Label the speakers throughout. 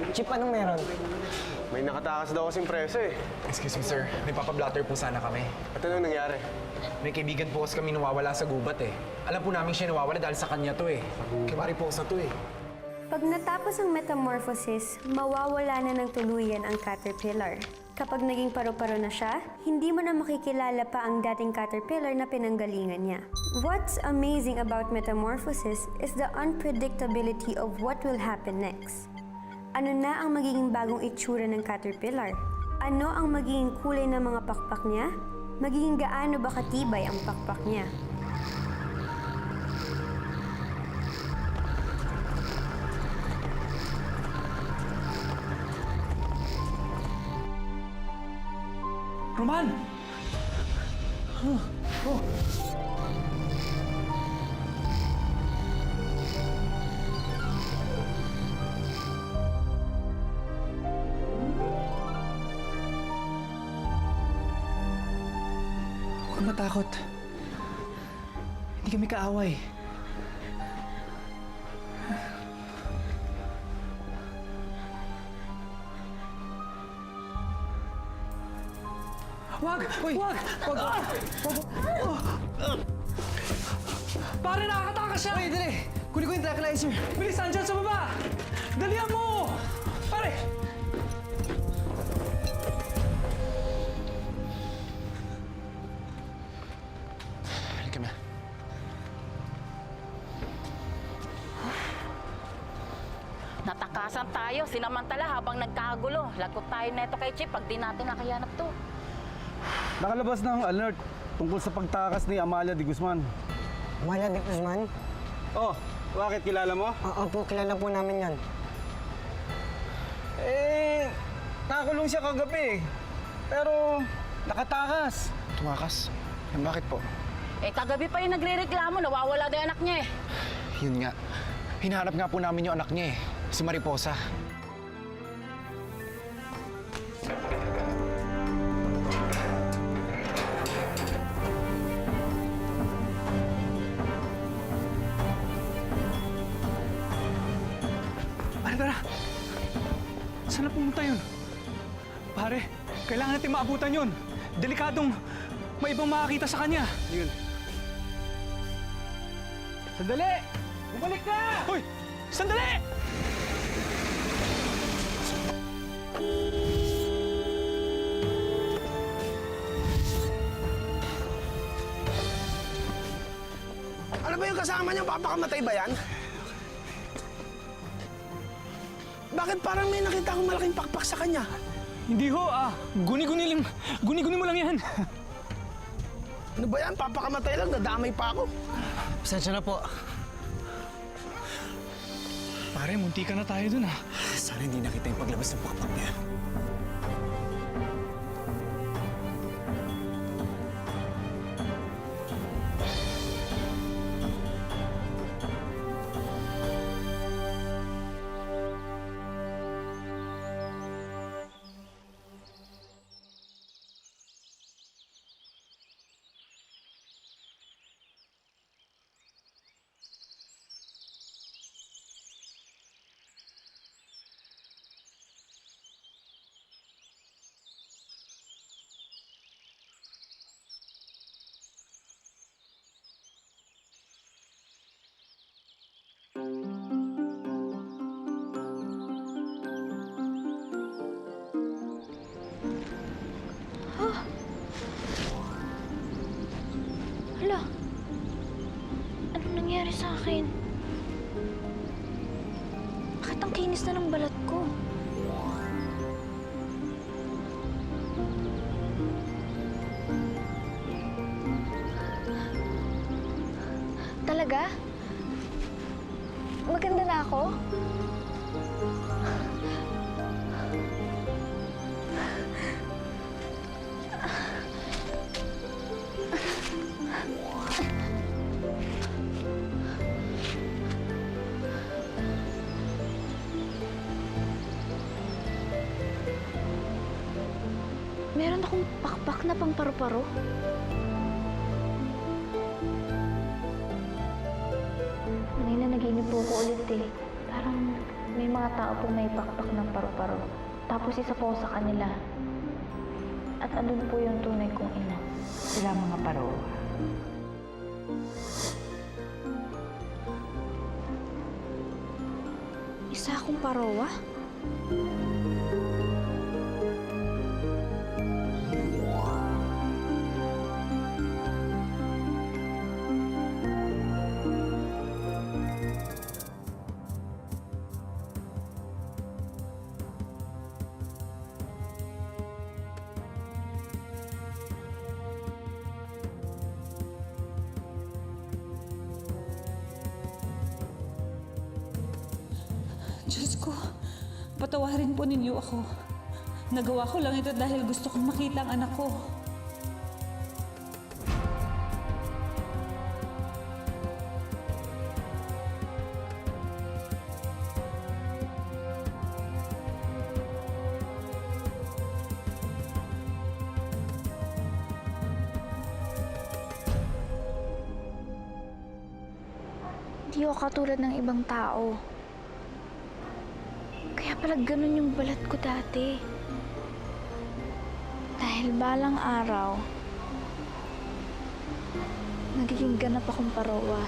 Speaker 1: Chip, anong meron?
Speaker 2: May nakatakas daw kasing preso eh.
Speaker 3: Excuse me, sir. May papablatter po sana kami.
Speaker 2: At ano nangyari?
Speaker 3: May kaibigan po kasi kami nawawala sa gubat eh. Alam po namin siya nawawala dahil sa kanya to eh. Kay Mariposa to eh.
Speaker 4: Pag natapos ang metamorphosis, mawawala na ng tuluyan ang caterpillar. Kapag naging paru-paro na siya, hindi mo na makikilala pa ang dating caterpillar na pinanggalingan niya. What's amazing about metamorphosis is the unpredictability of what will happen next. Ano na ang magiging bagong itsura ng caterpillar? Ano ang magiging kulay ng mga pakpak niya? Magiging gaano ba katibay ang pakpak niya?
Speaker 5: Roman! Huwag kang matakot. Hindi kami kaaway. Wag! Wag! Wag! Pare, nakakatakas siya! Uy, dali! Kunin ko yung tranquilizer. Bilis, andyan sa baba! Dalihan mo! Pare!
Speaker 3: Halika na.
Speaker 6: Natakasan tayo, sinamantala habang nagkagulo. Lagot tayo neto kay Chip pag di natin nakayanap to.
Speaker 7: Nakalabas ng alert tungkol sa pagtakas ni Amalia de Guzman.
Speaker 1: Amalia de Guzman?
Speaker 7: Oh, bakit kilala mo?
Speaker 1: Oo po, kilala po namin yan.
Speaker 7: Eh, nakakulong siya kagabi. Pero, nakatakas.
Speaker 3: Tumakas? Yan bakit po?
Speaker 6: Eh, kagabi pa yung nagre-reklamo, nawawala daw yung anak niya eh.
Speaker 3: Yun nga. Hinahanap nga po namin yung anak niya eh. Si Mariposa.
Speaker 5: Pare, tara! Saan na pumunta yun? Pare, kailangan natin maabutan yun. Delikadong may ibang makakita sa kanya.
Speaker 7: Yun. Sandali! Bumalik ka!
Speaker 5: Hoy! Sandali!
Speaker 8: Ano ba yung kasama niya? Papakamatay ba yan? Bakit parang may nakita akong malaking pakpak sa kanya?
Speaker 5: Hindi ho, guni-guni mo lang yan.
Speaker 8: Ano ba yan? Papakamatay lang, nadamay pa ako.
Speaker 1: Pasensya na po.
Speaker 5: Pare, munti ka na tayo dun ah.
Speaker 3: Sana hindi nakita yung paglabas ng pakpak niya.
Speaker 9: Hala, anong nangyari sa akin? Bakit ang kinis na ng balat ko? Talaga? Maganda na ako? Meron akong pakpak na pang paru-paro. Kanina naginip po ako ulit eh. Parang may mga tao pong may pakpak ng paru-paro. Tapos isa po ako sa kanila. At andun po yung tunay kong ina.
Speaker 6: Sila mga parowa.
Speaker 9: Isa akong parowa?
Speaker 10: Diyos ko, patawarin po ninyo ako. Nagawa ko lang ito dahil gusto kong makita ang anak ko.
Speaker 9: Hindi ako katulad ng ibang tao. Kaya pala ganun yung balat ko dati. Dahil balang araw, magiging ganap akong parowa.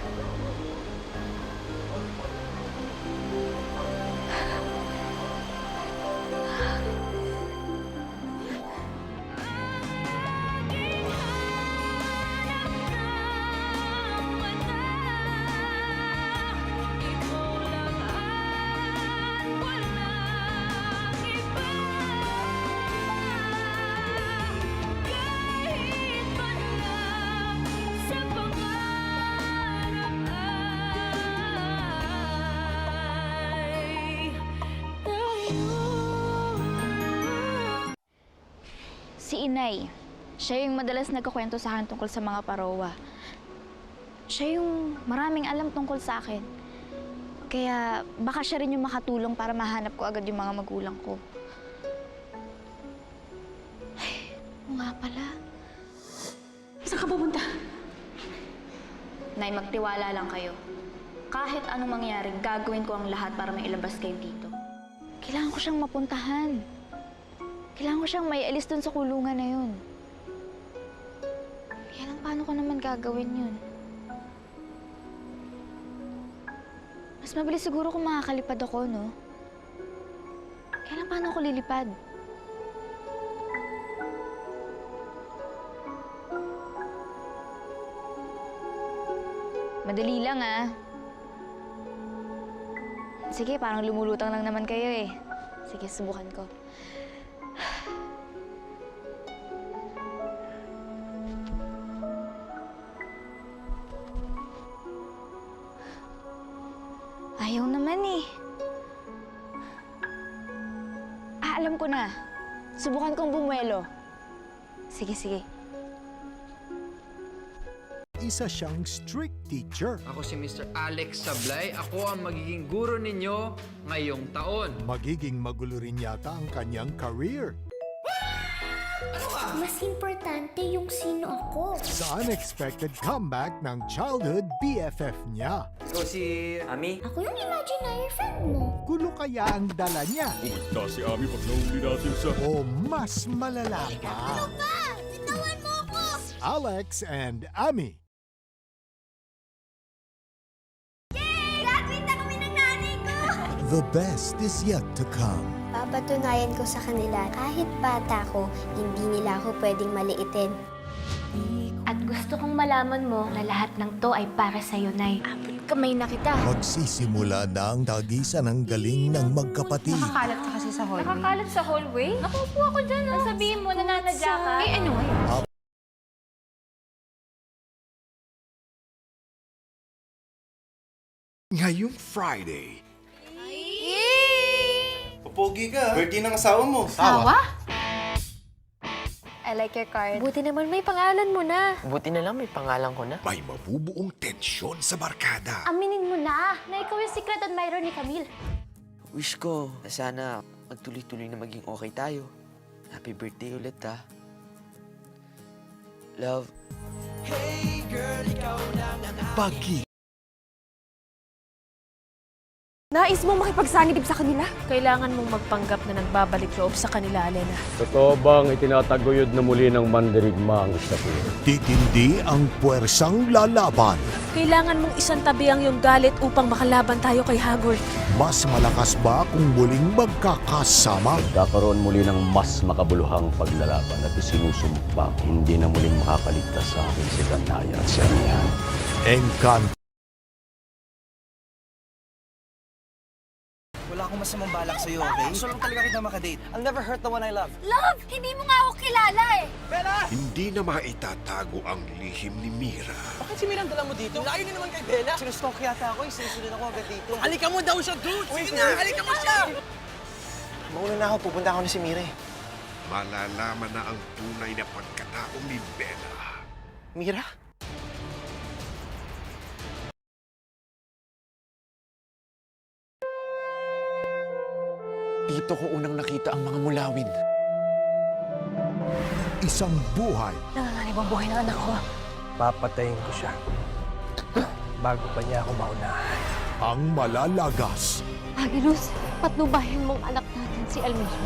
Speaker 9: Si Inay, siya yung madalas nagkakwento sa akin tungkol sa mga parowa. Siya yung maraming alam tungkol sa akin. Kaya baka siya rin yung makatulong para mahanap ko agad yung mga magulang ko. Ay, oo nga pala.
Speaker 10: Saan ka pupunta?
Speaker 9: Nay, magtiwala lang kayo. Kahit anong mangyari, gagawin ko ang lahat para mailabas kayo dito. Kailangan ko siyang mapuntahan. Kailangan ko siyang maialis dun sa kulungan na yun. Kaya lang, paano ko naman gagawin yun? Mas mabilis siguro kung makakalipad ako, no? Kaya lang, paano ako lilipad? Madali lang, ah. Sige, parang lumulutang lang naman kayo, eh. Sige, subukan ko. Ayaw naman eh. Alam ko na. Subukan kong bumuelo. Sige, sige.
Speaker 11: Isa siyang strict teacher.
Speaker 12: Ako si Mr. Alex Sablay. Ako ang magiging guro ninyo ngayong taon.
Speaker 11: Magiging magulo rin yata ang kanyang career.
Speaker 9: Mas importante yung sino ako.
Speaker 11: Sa unexpected comeback ng childhood BFF niya.
Speaker 12: Ikaw si Ami?
Speaker 9: Ako yung imaginary friend mo.
Speaker 11: Gulo kaya ang dala niya?
Speaker 13: Umigta si Ami pag nahuli natin sa...
Speaker 11: O mas malala pa?
Speaker 9: Bitawan mo ako!
Speaker 11: Alex and Ami.
Speaker 9: Yay! Graduate na kami ng nanay ko!
Speaker 11: The best is yet to come.
Speaker 4: Papatunayan ko sa kanila, kahit bata ko, hindi nila ako pwedeng maliitin.
Speaker 9: At gusto kong malaman mo na lahat ng to ay para sa'yo, Nay. Abot kamay na kita.
Speaker 11: Magsisimula na ang tagisan ng galing ng magkapatid.
Speaker 6: Nakakalat ka kasi sa hallway.
Speaker 9: Nakakalat sa hallway? Nakupo ako dyan. Sabihin mo, nananadya ka. Eh, ano?
Speaker 11: Ngayong Friday,
Speaker 8: Pogi ka. Birthday ng asawa mo.
Speaker 9: Asawa? I like your card. Buti naman may pangalan mo na.
Speaker 1: Buti na lang may pangalan ko na.
Speaker 11: may mabubuong tensyon sa barkada.
Speaker 9: Aminin mo na ikaw yung secret admirer ni Camille.
Speaker 1: Wish ko na sana magtuloy-tuloy na maging okay tayo. Happy birthday ulit, ha? Love.
Speaker 11: Pagi
Speaker 14: Nais mong makipagsangidib sa kanila? Kailangan mong magpanggap na nagbabalik loob sa kanila, Alena.
Speaker 13: Totoo bang itinataguyod na muli ng mandirigma ang Sapir?
Speaker 11: Titindi ang puwersang lalaban.
Speaker 14: Kailangan mong isantabi ang iyong galit upang makalaban tayo kay Hagrid.
Speaker 11: Mas malakas ba kung muling magkakasama?
Speaker 13: Kakaroon muli ng mas makabuluhang paglalaban at isinusumpa hindi na muling makakaligtas sa akin si Danaya at si Amihan.
Speaker 11: Encanto.
Speaker 3: Wala akong masamang balak sa'yo, okay? Gusto lang talaga kita makadate. I'll never hurt the one I love.
Speaker 9: Love! Hindi mo nga ako kilala eh!
Speaker 11: Hindi na maitatago ang lihim ni Mira.
Speaker 3: Bakit si Mira ang dala mo dito? Layo na naman kay Bella. Sinustalk yata ako, sinusunod ako agad dito. Halika mo daw siya, dude! Sige na, halika mo siya! Mauna na ako, pupunta ako na si Mira eh.
Speaker 11: Malalaman na ang tunay na pagkatao ni Bella.
Speaker 3: Mira?
Speaker 1: Dito ko unang nakita ang mga mulawin.
Speaker 11: Isang buhay
Speaker 14: Nanganganib ang buhay ng anak ko.
Speaker 3: Papatayin ko siya. Bago pa niya ako maunahan.
Speaker 11: ang malalagas.
Speaker 14: Agilus, patnubayan mong anak natin si Almismo.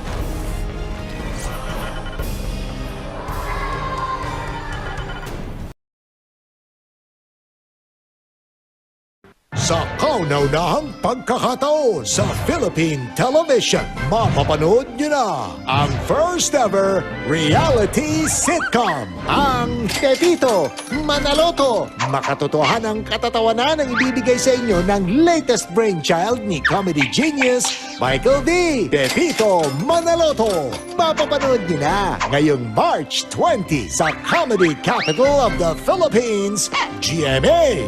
Speaker 11: Sa kauna-unahang pagkakataon sa Philippine Television, mapapanood nyo na ang first ever reality sitcom, ang Pepito Manaloto. Makatotohanang katatawanan ang ibibigay sa inyo ng latest brainchild ni comedy genius Michael D. Pepito Manaloto. Mapapanood nyo na ngayong March 20 sa Comedy Capital of the Philippines, GMA.